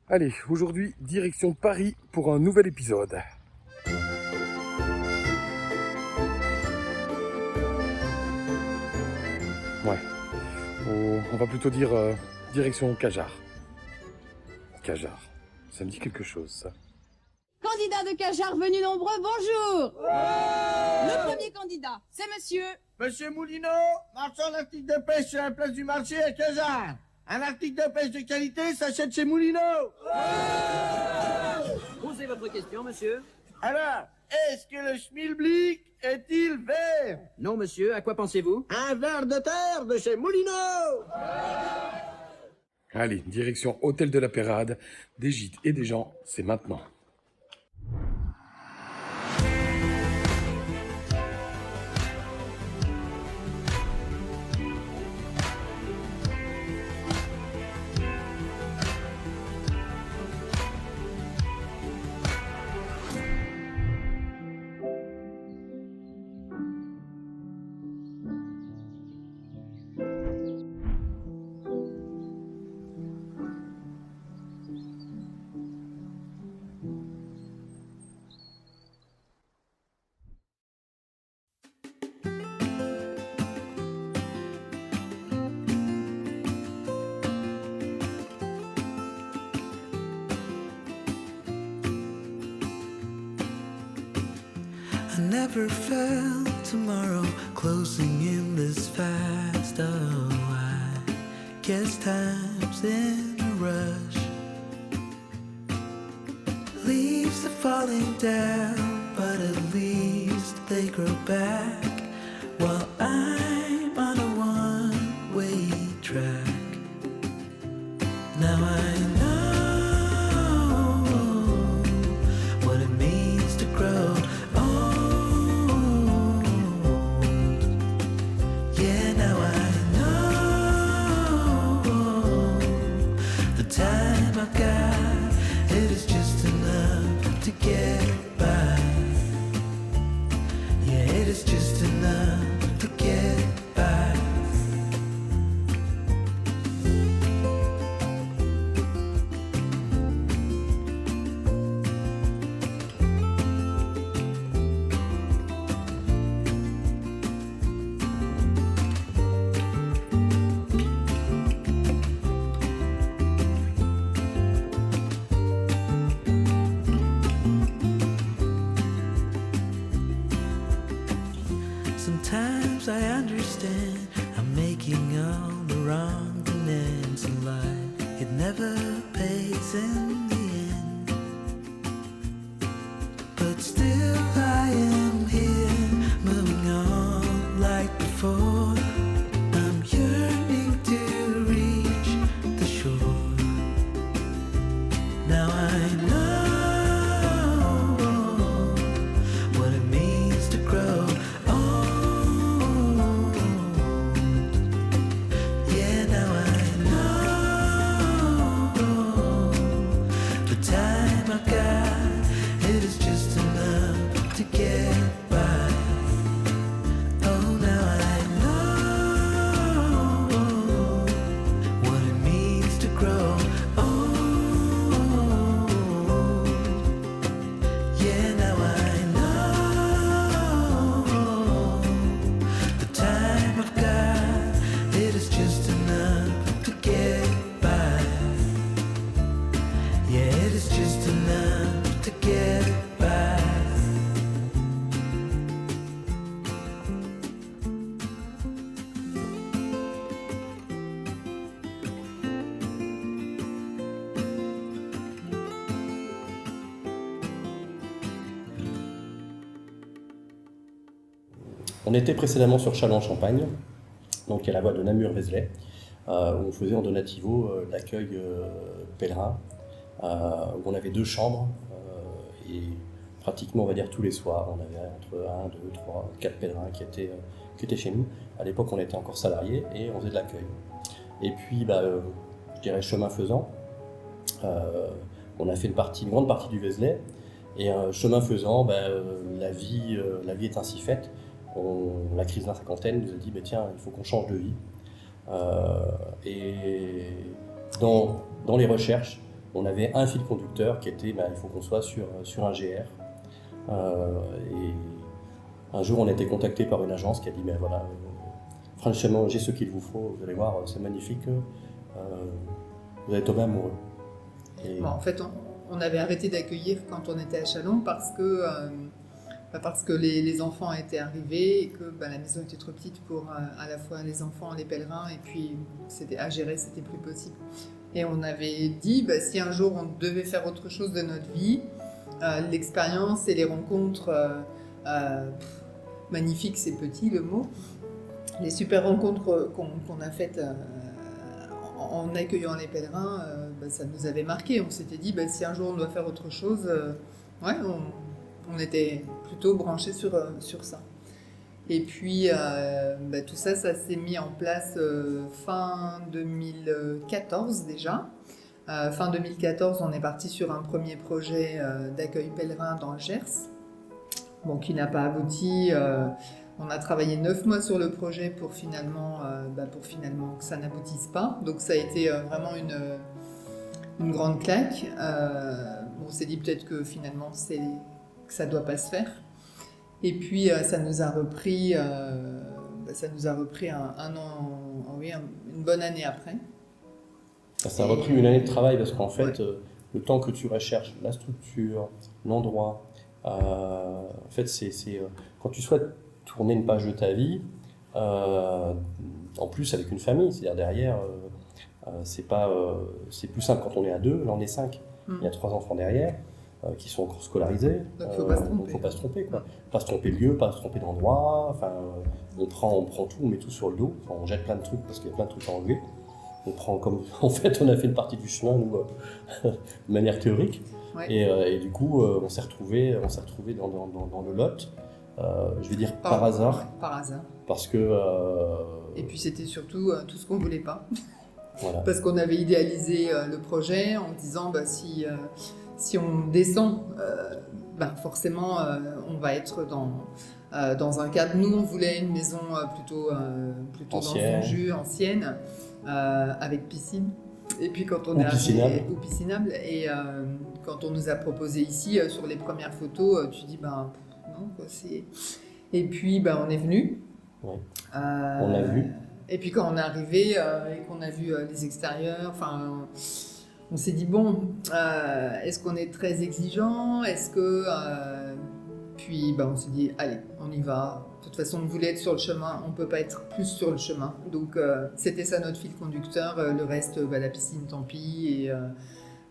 Allez, aujourd'hui, direction Paris pour un nouvel épisode. Ouais, on va plutôt dire direction Cajar. Cajar, ça me dit quelque chose, ça. Candidat de Cajar venu nombreux, bonjour. Le premier candidat, c'est Monsieur Moulineau, marchand d'articles de pêche sur la place du marché à Cajar. Un article de pêche de qualité s'achète chez Moulineau. Posez votre question, monsieur. Alors, est-ce que le schmilblick est-il vert? Non, monsieur, à quoi pensez-vous? Un ver de terre de chez Moulineau. Allez, direction Hôtel de la Pérade, des gîtes et des gens, c'est maintenant. I never felt tomorrow closing in this fast. Oh, I guess time's in a rush. Leaves are falling down, but at least they grow back. While I'm on a one-way track. Now I know what it means to grow. Sometimes I understand I'm making all the wrong demands in life. It never pays in the end. But still I am here, moving on like before. I'm yearning to reach the shore. Now I know what it means to grow. On était précédemment sur Châlons-en-Champagne, donc il y a la voie de Namur-Vézelay, où on faisait en donativo l'accueil pèlerin, où on avait 2 chambres, et pratiquement, on va dire, tous les soirs, on avait entre 1, 2, 3, 4 pèlerins qui étaient chez nous. À l'époque, on était encore salariés et on faisait de l'accueil. Et puis, je dirais, chemin faisant, on a fait une grande partie du Vézelay, et chemin faisant, la vie est ainsi faite. La crise de la cinquantaine nous a dit, tiens, il faut qu'on change de vie. Et dans les recherches, on avait un fil conducteur qui était, il faut qu'on soit sur un GR. Et un jour, on a été contacté par une agence qui a dit, mais voilà, franchement, j'ai ce qu'il vous faut, vous allez voir, c'est magnifique, vous allez tomber amoureux. Et... Bon, en fait, on avait arrêté d'accueillir quand on était à Châlons parce que les enfants étaient arrivés et que la maison était trop petite pour à la fois les enfants, les pèlerins, et puis à gérer, c'était plus possible. Et on avait dit, si un jour on devait faire autre chose de notre vie, l'expérience et les rencontres magnifiques, c'est petit le mot, les super rencontres qu'on a faites en accueillant les pèlerins, ça nous avait marqué. On s'était dit, si un jour on doit faire autre chose, on était plutôt branchés sur ça. Et puis tout ça s'est mis en place fin 2014 déjà. Fin 2014, on est parti sur un premier projet d'accueil pèlerin dans le Gers, qui n'a pas abouti. On a travaillé 9 mois sur le projet pour finalement que ça n'aboutisse pas. Donc ça a été vraiment une grande claque. On s'est dit peut-être que finalement que ça ne doit pas se faire. Et puis ça nous a repris un an, une bonne année après. Ça a repris une année de travail parce qu'en fait, le temps que tu recherches la structure, l'endroit, en fait, c'est quand tu souhaites tourner une page de ta vie, en plus avec une famille, c'est-à-dire derrière, c'est plus simple quand on est à 2, là on est 5. Il y a 3 enfants derrière qui sont encore scolarisés. Donc il ne faut pas se tromper. Pas se tromper de lieu, pas se tromper d'endroit. On prend tout, on met tout sur le dos. On jette plein de trucs parce qu'il y a plein de trucs à enlever. On prend comme... En fait, on a fait une partie du chemin, nous, de manière théorique. Ouais. Et du coup, on s'est retrouvés dans le Lot. Je vais dire par hasard. Ouais, par hasard. Parce que... Et puis c'était surtout tout ce qu'on ne voulait pas. Voilà. Parce qu'on avait idéalisé le projet en disant si on descend, forcément on va être dans un cadre. Nous on voulait une maison plutôt dans son jus, ancienne, avec piscine. Et puis quand on est arrivé au piscinable, et quand on nous a proposé ici sur les premières photos, tu dis non quoi, c'est. Et puis on est venu. Ouais. On l'a vu. Et puis quand on est arrivé et qu'on a vu les extérieurs, on s'est dit est-ce qu'on est très exigeant? Est-ce que puis on s'est dit allez, on y va. De toute façon, on voulait être sur le chemin, on peut pas être plus sur le chemin. Donc c'était ça notre fil conducteur. Le reste, la piscine, tant pis,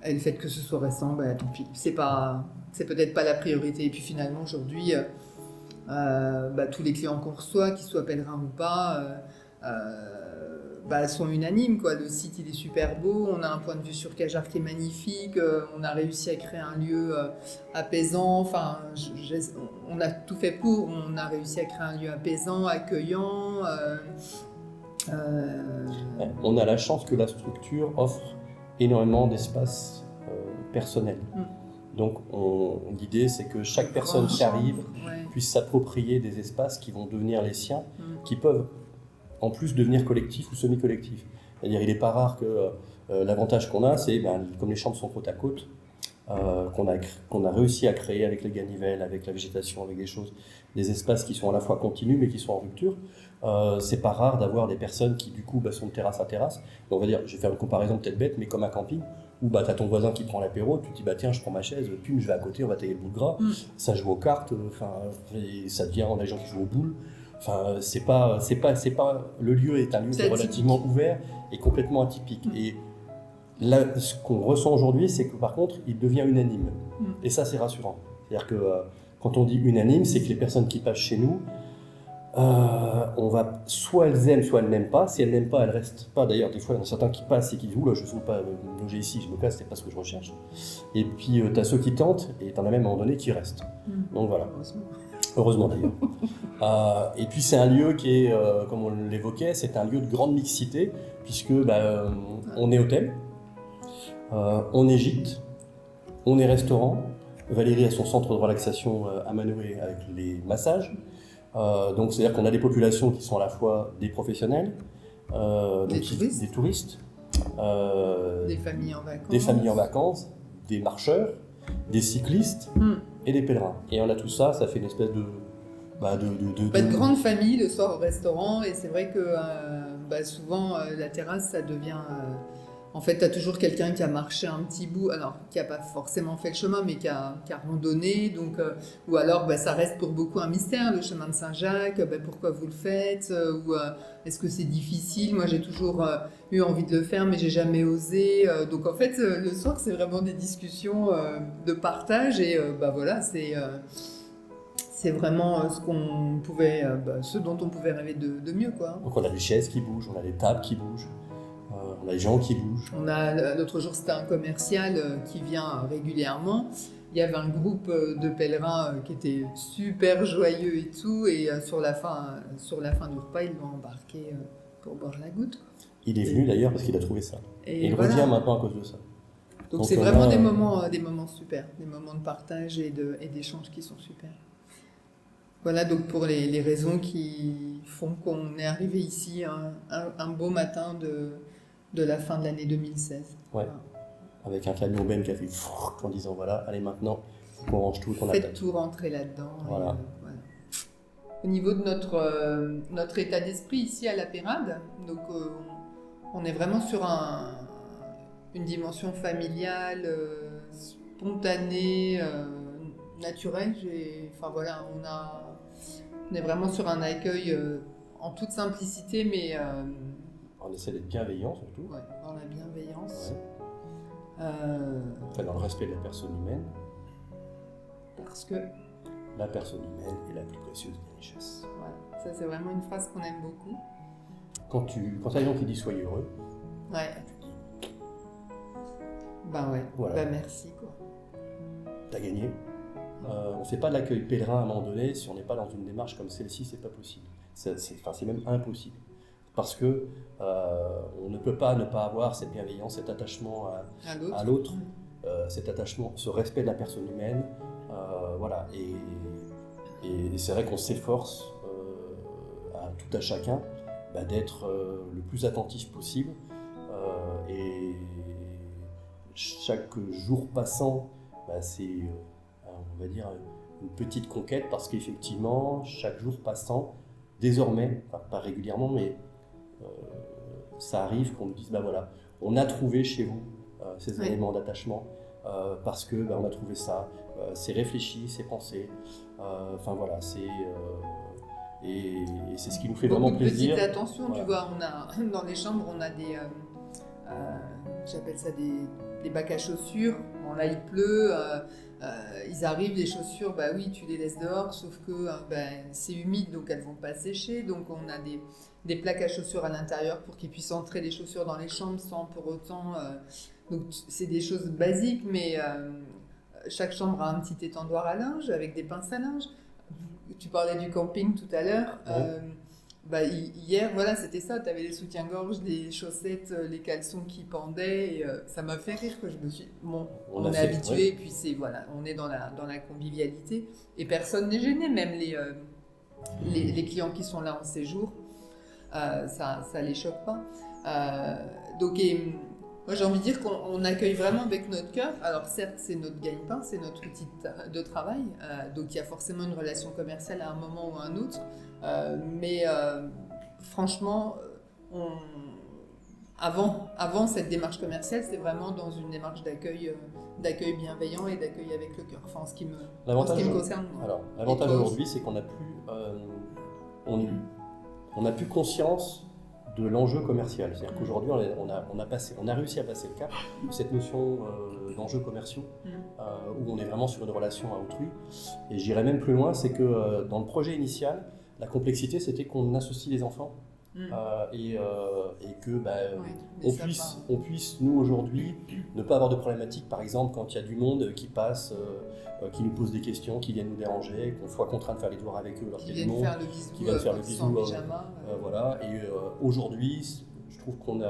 et le fait que ce soit récent, tant pis. C'est peut-être pas la priorité. Et puis finalement aujourd'hui, tous les clients qu'on reçoit, qu'ils soient pèlerins ou pas. Sont unanimes, quoi. Le site il est super beau, on a un point de vue sur Cajar qui est magnifique, on a réussi à créer un lieu apaisant, on a tout fait pour, on a réussi à créer un lieu apaisant, accueillant. On a la chance que la structure offre énormément d'espace personnel. Donc l'idée c'est que chaque personne qui arrive puisse s'approprier des espaces qui vont devenir les siens, qui peuvent en plus devenir collectif ou semi-collectif. C'est-à-dire il n'est pas rare que l'avantage qu'on a, c'est comme les chambres sont côte à côte, qu'on a réussi à créer avec les ganivelles, avec la végétation, avec des choses, des espaces qui sont à la fois continus mais qui sont en rupture. C'est pas rare d'avoir des personnes qui du coup sont de terrasse à terrasse. Donc, on va dire, je vais faire une comparaison peut-être bête, mais comme un camping, où tu as ton voisin qui prend l'apéro, tu te dis tiens je prends ma chaise, puis je vais à côté, on va tailler le bout de gras, ça joue aux cartes, et ça devient des gens qui jouent aux boules. C'est pas le lieu est un lieu qui est relativement ouvert et complètement atypique. Et là, ce qu'on ressent aujourd'hui, c'est que par contre, il devient unanime. Et ça, c'est rassurant. C'est-à-dire que quand on dit unanime, c'est que les personnes qui passent chez nous, soit elles aiment, soit elles n'aiment pas. Si elles n'aiment pas, elles restent pas. D'ailleurs, des fois, il y en a certains qui passent et qui disent « Oula, je ne veux pas loger ici, je me casse, c'est pas ce que je recherche. » Et puis, tu as ceux qui tentent, et tu en as même à un moment donné qui restent. Donc voilà. Heureusement d'ailleurs. Et puis c'est un lieu qui est, comme on l'évoquait, c'est un lieu de grande mixité, puisque on est hôtel, on est gîte, on est restaurant. Valérie a son centre de relaxation à Manoué avec les massages. Donc c'est-à-dire qu'on a des populations qui sont à la fois des professionnels, des touristes. Des familles en vacances. Des familles en vacances, des marcheurs, des cyclistes et des pèlerins. Et on a tout ça, ça fait une espèce de grande famille le soir au restaurant, et c'est vrai que souvent la terrasse ça devient en fait t'as toujours quelqu'un qui a marché un petit bout, alors qui a pas forcément fait le chemin mais qui a randonné, donc ou alors ça reste pour beaucoup un mystère, le chemin de Saint-Jacques, pourquoi vous le faites, ou est-ce que c'est difficile. Moi j'ai toujours eu envie de le faire mais j'ai jamais osé, donc en fait le soir c'est vraiment des discussions de partage, et voilà, c'est vraiment ce dont on pouvait rêver de mieux, quoi. Donc on a des chaises qui bougent, on a des tables qui bougent, on a des gens qui bougent. L'autre jour, c'était un commercial qui vient régulièrement. Il y avait un groupe de pèlerins qui était super joyeux et tout, et sur la fin du repas, ils l'ont embarqué pour boire la goutte, quoi. Il est venu d'ailleurs parce qu'il a trouvé ça. Et il voilà. revient maintenant à cause de ça. Donc c'est vraiment des moments super, des moments de partage et d'échange qui sont super. Voilà, donc pour les raisons qui font qu'on est arrivé ici un beau matin de la fin de l'année 2016. Ouais, voilà. Avec un camion Ben qui a fait en disant voilà, allez maintenant, on range tout, on attend. Faites tout rentrer là-dedans. Voilà. Voilà. Au niveau de notre état d'esprit ici à la Pérade, donc on est vraiment sur une dimension familiale, spontanée, naturelle. On est vraiment sur un accueil en toute simplicité, mais On essaie d'être bienveillant surtout. ouais, dans la bienveillance. Ouais. Enfin, dans le respect de la personne humaine. Parce que La personne humaine est la plus précieuse des richesses. voilà, ça c'est vraiment une phrase qu'on aime beaucoup. Quand t'as quelqu'un qui dit soyez heureux, Ouais. Ouais. Voilà. Merci, quoi. t'as gagné. On ne fait pas de l'accueil pèlerin à un moment donné si on n'est pas dans une démarche comme celle-ci, c'est pas possible. C'est même impossible. Parce que on ne peut pas ne pas avoir cette bienveillance, cet attachement à l'autre, cet attachement, ce respect de la personne humaine. Voilà. Et c'est vrai qu'on s'efforce à tout à chacun d'être le plus attentif possible. Et chaque jour passant, c'est, on va dire, une petite conquête, parce qu'effectivement, chaque jour passant, désormais, pas régulièrement, mais ça arrive qu'on nous dise, voilà, on a trouvé chez vous ces éléments d'attachement, parce que on a trouvé ça, c'est réfléchi, c'est pensé, enfin voilà, et c'est ce qui nous fait beaucoup vraiment de plaisir. Petite attention, voilà. Tu vois, dans les chambres, on a des, j'appelle ça des bacs à chaussures. Bon, là, il pleut, ils arrivent, les chaussures, oui, tu les laisses dehors, sauf que c'est humide, donc elles vont pas sécher. Donc on a des plaques à chaussures à l'intérieur pour qu'ils puissent entrer les chaussures dans les chambres sans pour autant... donc c'est des choses basiques, mais chaque chambre a un petit étendoir à linge avec des pinces à linge. Tu parlais du camping tout à l'heure. Hier, voilà, c'était ça. Tu avais les soutiens-gorge, les chaussettes, les caleçons qui pendaient. Et, ça m'a fait rire, que je me suis... Bon, on est habitué, et puis on est dans la convivialité. Et personne n'est gêné, même les clients qui sont là en séjour. Ça les choque pas. Moi, j'ai envie de dire qu'on accueille vraiment avec notre cœur. Alors certes, c'est notre gagne-pain, c'est notre outil de travail. Donc il y a forcément une relation commerciale à un moment ou à un autre. Mais franchement, avant cette démarche commerciale, c'est vraiment dans une démarche d'accueil bienveillant et d'accueil avec le cœur. Enfin, en ce qui me concerne. Alors, l'avantage aujourd'hui, c'est qu'on a plus conscience de l'enjeu commercial. C'est-à-dire qu'aujourd'hui, on a réussi à passer le cap de cette notion d'enjeux commerciaux, où on est vraiment sur une relation à autrui. Et j'irais même plus loin, c'est que dans le projet initial, la complexité, c'était qu'on associe les enfants et que on puisse, nous, aujourd'hui, ne pas avoir de problématique, par exemple, quand il y a du monde qui passe, qui nous pose des questions, qui viennent nous déranger, qu'on soit contraint de faire les devoirs avec eux lorsqu'il y a du monde, qui viennent faire le bisou, voilà. Et aujourd'hui, je trouve qu'on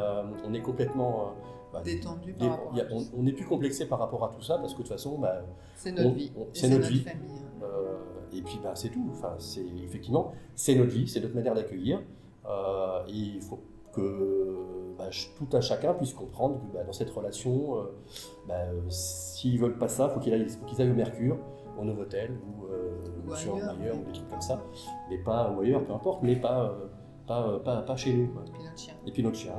est complètement détendu. On n'est plus complexé par rapport à tout ça, parce que de toute façon, c'est notre vie, c'est notre vie. Famille. Et puis c'est tout. Enfin, effectivement, c'est notre vie, c'est notre manière d'accueillir. Et il faut que tout un chacun puisse comprendre que dans cette relation, s'ils veulent pas ça, faut qu'ils aillent au Mercure, au Novotel ou sur ailleurs, ou des trucs comme ça, mais pas ou ailleurs, peu importe, mais pas chez nous. Quoi. Et puis notre chien.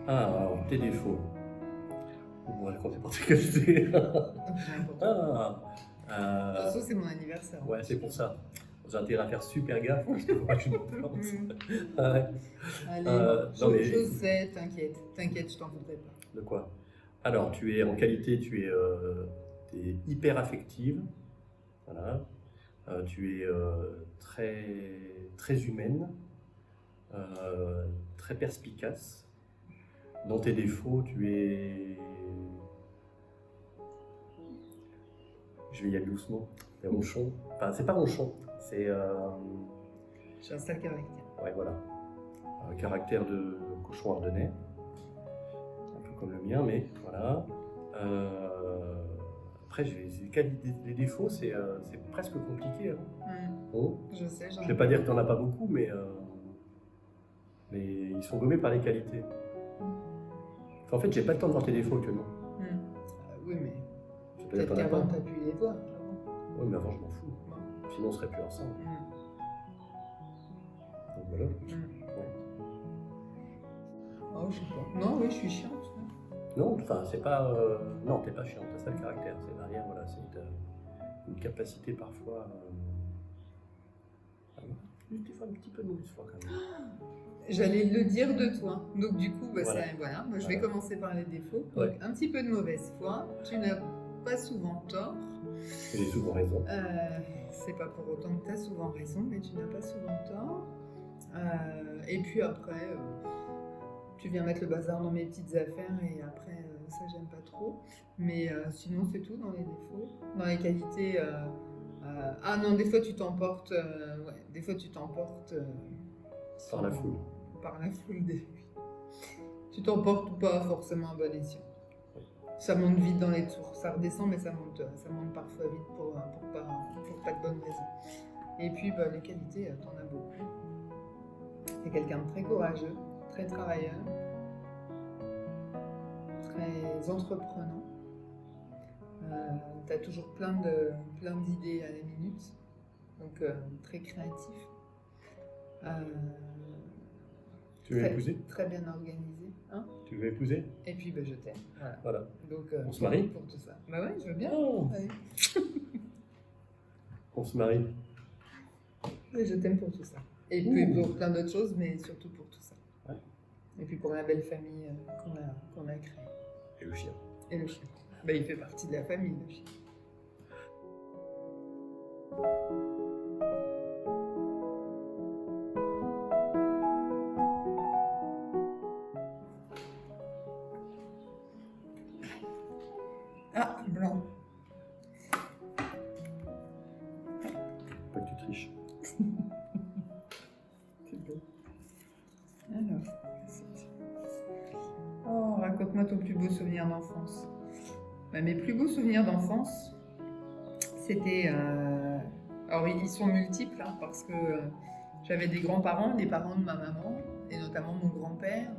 Voilà. Alors, tes défauts. On va raconter pour tes qualités. De toute façon, c'est mon anniversaire. Ouais, c'est pour ça. J'ai intérêt à faire super gaffe parce que faut pas que je me plante. Allez, non, mais... je sais, t'inquiète, je t'en voudrais pas. De quoi? Alors, tu es en qualité, tu es hyper affective, voilà. Tu es très humaine, très perspicace. Dans tes défauts, tu es... Je vais y aller doucement. T'es ronchon. Enfin, c'est pas ronchon, c'est... J'ai un sale caractère. Ouais, voilà. Un caractère de cochon ardennais. Un peu comme le mien, mais voilà. Après, les défauts, c'est presque compliqué. Hein. Bon. Je sais, Je vais pas dire que t'en as pas beaucoup, mais ils sont gommés par les qualités. Enfin, en fait, j'ai pas le temps de voir tes défauts actuellement. Oui, mais Peut-être qu'avant, t'as pu les voir. Oui, mais avant, je m'en fous. Sinon, on serait plus ensemble. Donc voilà. Ouais. Oh, je sais pas. Non, oui, je suis chiante. Non, enfin, c'est pas... Non, t'es pas chiant, t'as ça le caractère. C'est derrière, voilà, c'est une capacité parfois... Des fois, un petit peu de mauvaise foi, quand même. J'allais le dire de toi. Donc du coup, Voilà. Moi, je vais commencer par les défauts. Ouais. Donc, un petit peu de mauvaise foi. Tu n'as pas souvent tort. J'ai souvent raison. C'est pas pour autant que tu as souvent raison, mais tu n'as pas souvent tort. Et puis après, tu viens mettre le bazar dans mes petites affaires et après, ça, j'aime pas trop. Mais sinon, c'est tout dans les défauts. Dans les qualités... ah non, des fois, tu t'emportes... des fois, tu t'emportes... Par la foule. Par la foule des... Tu t'emportes pas forcément à bon escient. Ça monte vite dans les tours. Ça redescend, mais ça monte parfois vite pour pas de bonnes raisons. Et puis, les qualités, t'en as beaucoup. T'es quelqu'un de très courageux, très travailleur, très entreprenant. T'as toujours plein d'idées à la minute, donc très créatif. Tu veux épouser? Très bien organisé. Hein, tu veux épouser? et puis je t'aime. Voilà. Donc, on se marie? Pour tout ça. Bah ouais, je veux bien. Oh. Allez. On se marie? Et je t'aime pour tout ça. Et puis pour plein d'autres choses, mais surtout pour tout ça. Ouais. Et puis pour la belle famille qu'on a créée. Et le chien? Et le chien. Il fait partie de la famille, le chien. Ah, blanc. Pas que tu triches. C'est beau. Alors, oh, raconte-moi ton plus beau souvenir d'enfance. Mes plus beaux souvenirs d'enfance, c'était... Alors, ils sont multiples, hein, parce que j'avais des grands-parents, les parents de ma maman, et notamment mon grand-père,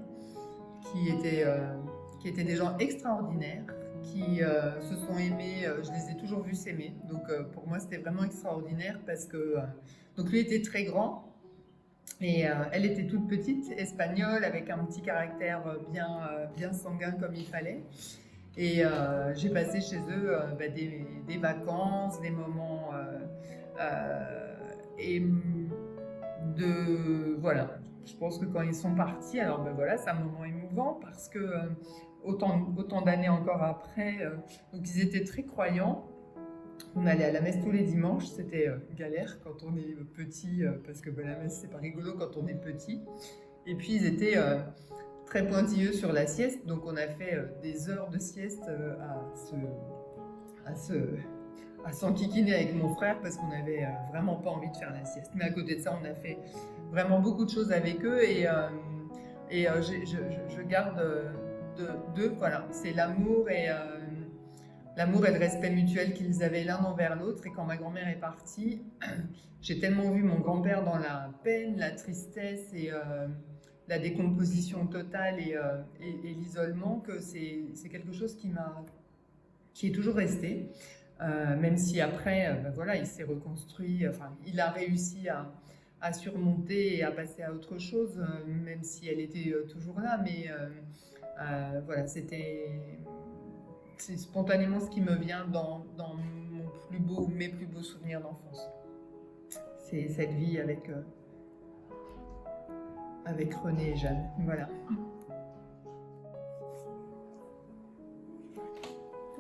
qui étaient des gens extraordinaires, qui se sont aimés, je les ai toujours vus s'aimer. Donc, pour moi, c'était vraiment extraordinaire, parce que... donc, lui était très grand, et elle était toute petite, espagnole, avec un petit caractère bien sanguin comme il fallait. Et j'ai passé chez eux des vacances, des moments voilà. Je pense que quand ils sont partis, alors c'est un moment émouvant parce que autant d'années encore après, donc ils étaient très croyants. On allait à la messe tous les dimanches, c'était galère quand on est petit parce que la messe c'est pas rigolo quand on est petit. Et puis ils étaient très pointilleux sur la sieste, donc on a fait des heures de sieste à s'enquiquiner avec mon frère parce qu'on n'avait vraiment pas envie de faire la sieste. Mais à côté de ça, on a fait vraiment beaucoup de choses avec eux et je garde d'eux, voilà, c'est l'amour et le respect mutuel qu'ils avaient l'un envers l'autre. Et quand ma grand-mère est partie, j'ai tellement vu mon grand-père dans la peine, la tristesse la décomposition totale et l'isolement, que c'est quelque chose qui est toujours resté. Même si après, ben voilà, il s'est reconstruit, enfin, il a réussi à surmonter et à passer à autre chose, même si elle était toujours là, mais voilà, c'est spontanément ce qui me vient dans mes plus beaux souvenirs d'enfance. C'est cette vie avec René et Jeanne, voilà.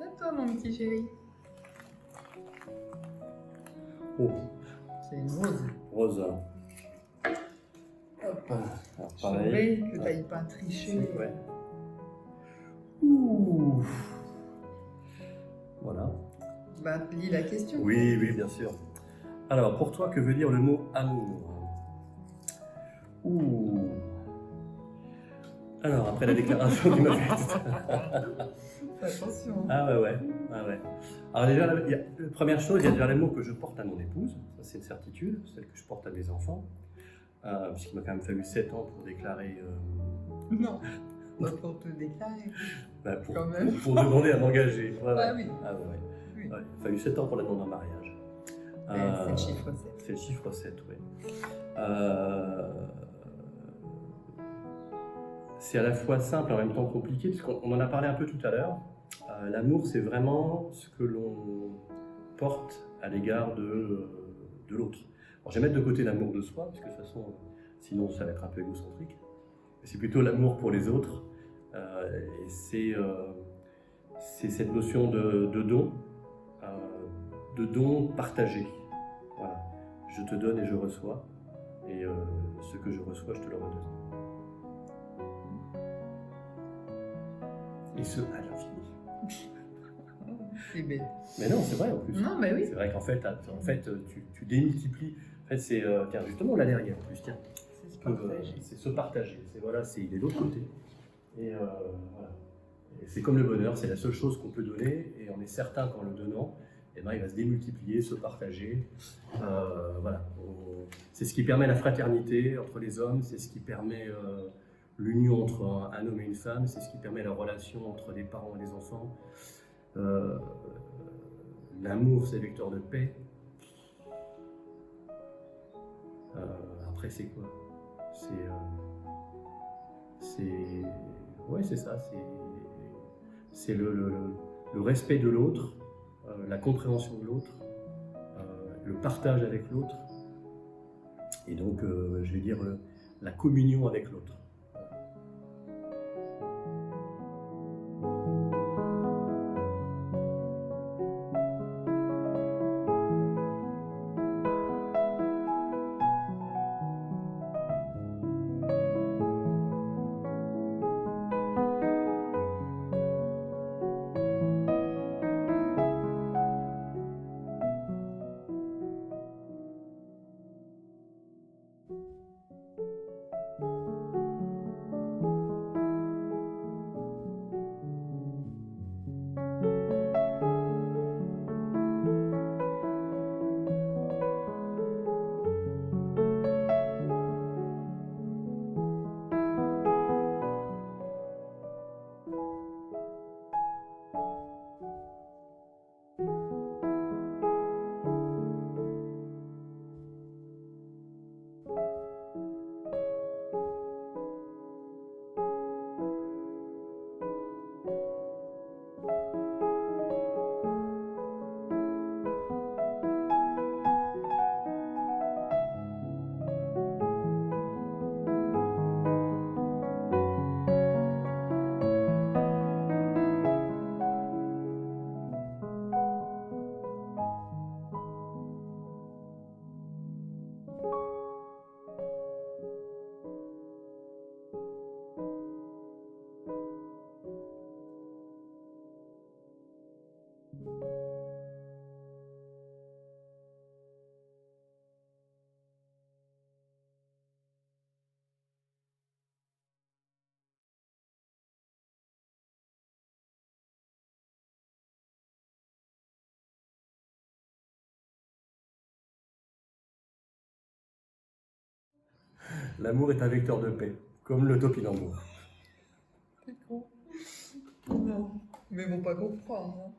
À toi, mon petit chéri. Oh, C'est une rose. rose. Hop. Alors Je pareil. savais que t'ailles pas tricher. Ouais. Ouh. Voilà. Bah, lis la question. Oui, oui, bien sûr. Alors, pour toi, que veut dire le mot amour? Ouh. Alors, après la déclaration du m'as faite. Attention. Ah ouais, ouais. Ah ouais. Alors déjà, la première chose, il y a déjà l'amour que je porte à mon épouse. Ça, c'est une certitude. Celle que je porte à mes enfants. Puisqu'il m'a quand même fallu 7 ans pour déclarer... Non, pas pour te déclarer. bah, Quand même. pour demander à m'engager. Ouais, ouais. Ah oui. Ah ouais, ouais. Oui. Ouais, il a fallu 7 ans pour la demande en mariage. C'est le chiffre 7. C'est le chiffre 7, oui. C'est à la fois simple et en même temps compliqué, parce qu'on en a parlé un peu tout à l'heure. L'amour, c'est vraiment ce que l'on porte à l'égard de l'autre. Alors, je vais mettre de côté l'amour de soi, parce que de toute façon, sinon ça va être un peu égocentrique. C'est plutôt l'amour pour les autres. Et c'est cette notion de don partagé. Voilà. Je te donne et je reçois, et ce que je reçois, je te le redonne. Et ce, à l'infini. C'est bête. Mais non, c'est vrai en plus. Non, mais oui. C'est vrai qu'en fait, tu démultiplies. En fait, c'est tiens, justement là derrière en plus, tiens. C'est se partager. C'est se partager. C'est voilà, c'est il est de l'autre côté. Et voilà. Et c'est comme le bonheur, c'est la seule chose qu'on peut donner, et on est certain qu'en le donnant, eh ben, il va se démultiplier, se partager. Voilà. C'est ce qui permet la fraternité entre les hommes, c'est ce qui permet l'union entre un homme et une femme, c'est ce qui permet la relation entre les parents et les enfants. L'amour, c'est vecteur de paix. Après, c'est quoi? Ouais, c'est ça. C'est le respect de l'autre, la compréhension de l'autre, le partage avec l'autre, et donc, je vais dire, la communion avec l'autre. L'amour est un vecteur de paix. Comme le topinambour. T'es con. Non, mais ils vont pas comprendre. Hein.